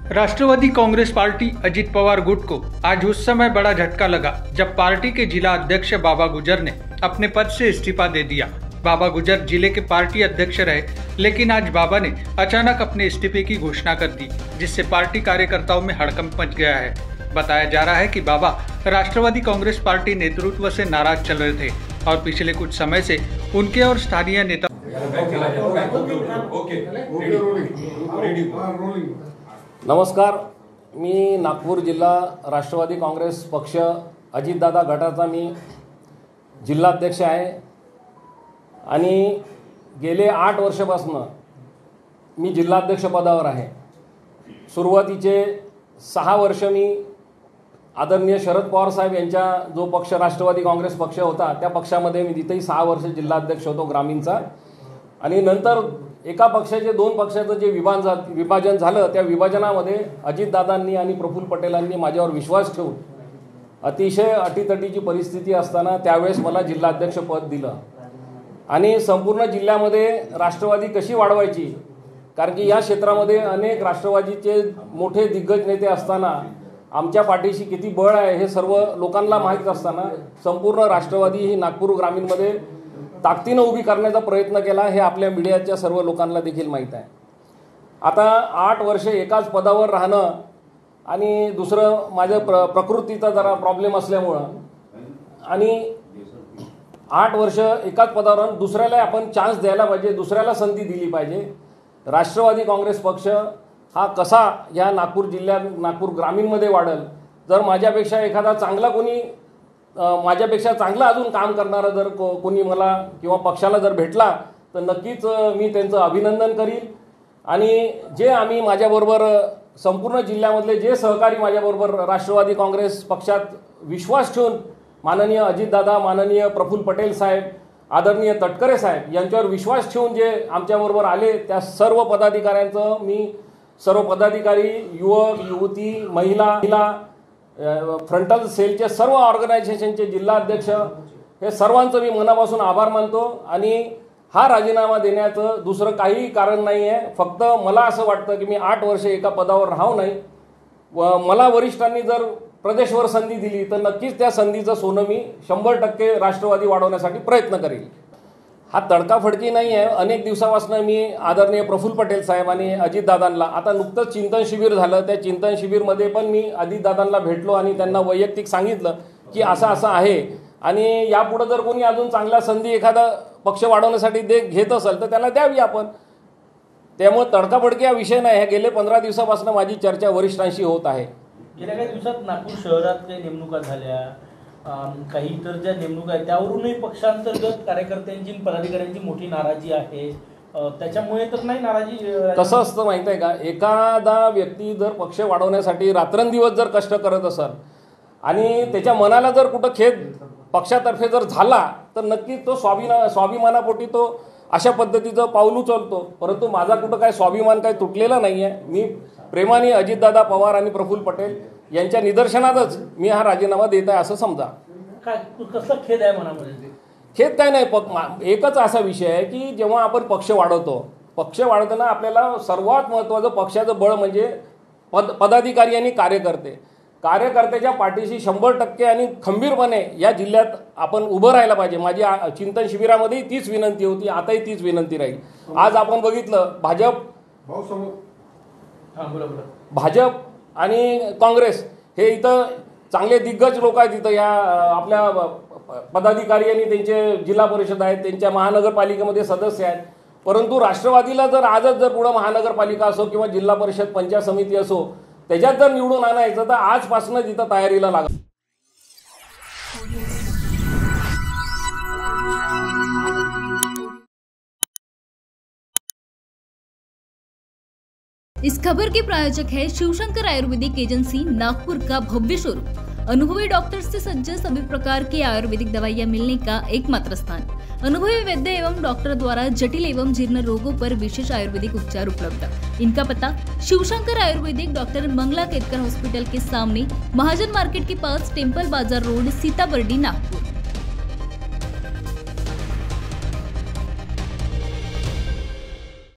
Rashtrawadi Congress party Ajit Pawar गुट को आज उस समय बड़ा झटका लगा जब पार्टी के जिला अध्यक्ष बाबा गुजर ने अपने पद से इस्तीफा दे दिया। बाबा गुजर जिले के पार्टी अध्यक्ष रहे, लेकिन आज बाबा ने अचानक अपने इस्तीफे की घोषणा कर दी, जिससे पार्टी कार्यकर्ताओं में हड़कंप मच गया है। बताया जा रहा है कि बाबा राष्ट्रवादी कांग्रेस पार्टी नेतृत्व से नाराज चल रहे थे और पिछले कुछ समय से उनके और स्थानीय नेता नमस्कार, मी नागपूर जिल्हा राष्ट्रवादी काँग्रेस पक्ष अजितदादा गटाचा मी जिल्हाध्यक्ष आहे आणि गेले 8 वर्षापासून मी जिल्हाध्यक्ष पदावर आहे। सुरुवातीचे 6 वर्ष मी आदरणीय शरद पवार साहेब यांचा जो पक्ष राष्ट्रवादी काँग्रेस पक्ष होता त्या पक्षामध्ये मी तिथेही 6 वर्ष जिल्हाध्यक्ष होतो ग्रामीणचा। आणि नंतर एका पक्षाचे 2 पक्षाचं जे विभाजन झालं त्या विभाजनामध्ये अजितदादांनी आणि प्रफुल्ल पटेलांनी माझ्यावर विश्वास ठेवून अतिशय अटीतटीची परिस्थिती असताना त्यावेळेस मला जिल्हाध्यक्ष पद दिलं आणि संपूर्ण जिल्ह्यामध्ये राष्ट्रवादी कशी वाढवायची, कारण की या क्षेत्रामध्ये अनेक राष्ट्रवादीचे मोठे दिग्गज नेते असताना आमच्या पाठीशी किती बळ आहे हे सर्व लोकांना माहीत असताना संपूर्ण राष्ट्रवादी ही नागपूर ग्रामीणमध्ये ताकदीने उभी करण्याचा प्रयत्न केला हे आपल्या मीडियाच्या सर्व लोकांना देखील माहीत आहे। आता 8 वर्ष एकाच पदावर राहणं आणि दुसरं माझ्या प्रकृतीचा जरा प्रॉब्लेम असल्यामुळे आणि 8 वर्ष एकाच पदावर राहून दुसऱ्याला आपण चान्स द्यायला पाहिजे, दुसऱ्याला संधी दिली पाहिजे। राष्ट्रवादी काँग्रेस पक्ष हा कसा या नागपूर जिल्ह्यात नागपूर ग्रामीणमध्ये वाढेल, जर माझ्यापेक्षा एखादा चांगला कोणी माझ्यापेक्षा चांगला अजून काम करणारा जर कोणी मला किंवा पक्षाला जर भेटला तर नक्कीच मी त्यांचं अभिनंदन करील। आणि जे आम्ही माझ्याबरोबर संपूर्ण जिल्ह्यामधले जे सहकारी माझ्याबरोबर राष्ट्रवादी काँग्रेस पक्षात विश्वास ठेवून माननीय अजितदादा, माननीय प्रफुल्ल पटेल साहेब, आदरणीय तटकरे साहेब यांच्यावर विश्वास ठेवून जे आमच्याबरोबर आले त्या सर्व पदाधिकाऱ्यांचं मी सर्व पदाधिकारी, युवक, युवती, महिला, फ्रंटल सेलचे सर्व ऑर्गनायझेशनचे जिल्हाध्यक्ष हे सर्वांचं मी मनापासून आभार मानतो। आणि हा राजीनामा देण्याचं दुसरं काही कारण नाही आहे, फक्त मला असं वाटतं की मी 8 वर्ष एका पदावर राहू नाही व मला वरिष्ठांनी जर प्रदेशवर संधी दिली तर नक्कीच त्या संधीचं सोनं मी 100% राष्ट्रवादी वाढवण्यासाठी प्रयत्न करेल। हा तडकाफडकी नाही आहे। अनेक दिवसापासून मी आदरणीय प्रफुल्ल पटेल साहेब आणि अजितदादांना आता नुकतंच चिंतन शिबिर झालं, त्या चिंतन शिबिरमध्ये पण मी अजितदादांना भेटलो आणि त्यांना वैयक्तिक सांगितलं की असं आहे आणि यापुढे जर कोणी अजून चांगल्या संधी एखादा पक्ष वाढवण्यासाठी घेत असेल तर त्याला द्यावी आपण। त्यामुळे तडकाफडकी हा विषय नाही आहे। गेले 15 दिवसापासून माझी चर्चा वरिष्ठांशी होत आहे। गेल्या काही दिवसात नागपूर शहरात काही नेमणुका झाल्या, काही इतर ज्या नेमणुका आहेत त्यावरूनही पक्षांतर्गत कार्यकर्त्यांची पदाधिकाऱ्यांची मोठी नाराजी आहे, त्याच्यामुळे तर नाही नाराजी? कसं असतं माहिती आहे का, एखादा व्यक्ती जर पक्ष वाढवण्यासाठी रात्रंदिवस जर कष्ट करत असेल आणि त्याच्या मनाला जर कुठं खेद पक्षातर्फे जर झाला तर नक्कीच तो स्वाभिमानापोटी तो अशा पद्धतीचं पाऊल उचलतो। परंतु माझा कुठं काय स्वाभिमान काही तुटलेला नाही आहे। मी प्रेमाने अजितदादा पवार आणि प्रफुल्ल पटेल यांच्या निदर्शनातच मी हा राजीनामा देत आहे असं समजा। काय कसं खेद आहे मनामध्ये? खेद काय नाही, एकच असा विषय आहे की जेव्हा आपण पक्ष वाढवताना आपल्याला सर्वात महत्त्वाचं पक्षाचं बळ म्हणजे पदाधिकारी आणि कार्यकर्त्याच्या पाठीशी 100% आणि खंबीरपणे या जिल्ह्यात आपण उभं राहायला पाहिजे। माझी चिंतन शिबिरामध्ये तीच विनंती होती, आताही तीच विनंती राहील। आज आपण बघितलं भाजप आणि काँग्रेस हे इथं चांगले दिग्गज लोक आहेत, इथं या आपल्या पदाधिकारी आणि त्यांचे जिल्हा परिषद आहेत, त्यांच्या महानगरपालिकेमध्ये सदस्य आहेत। परंतु राष्ट्रवादीला जर आजच जर पुढे महानगरपालिका असो किंवा जिल्हा परिषद पंचायत समिती असो त्याच्यात जर निवडून आणायचं तर आजपासूनच इथं तयारीला लागा। इस खबर के प्रायोजक है शिवशंकर आयुर्वेदिक एजेंसी नागपुर का भव्य शोरूम। अनुभवी डॉक्टर्स से सज्ज सभी प्रकार की आयुर्वेदिक दवाइयां मिलने का एकमात्र स्थान। अनुभवी वैद्य एवं डॉक्टर द्वारा जटिल एवं जीर्ण रोगों पर विशेष आयुर्वेदिक उपचार उपलब्ध। इनका पता शिवशंकर आयुर्वेदिक डॉक्टर मंगला केतकर हॉस्पिटल के सामने, महाजन मार्केट के पास, टेम्पल बाजार रोड, सीताबर्डी, नागपुर।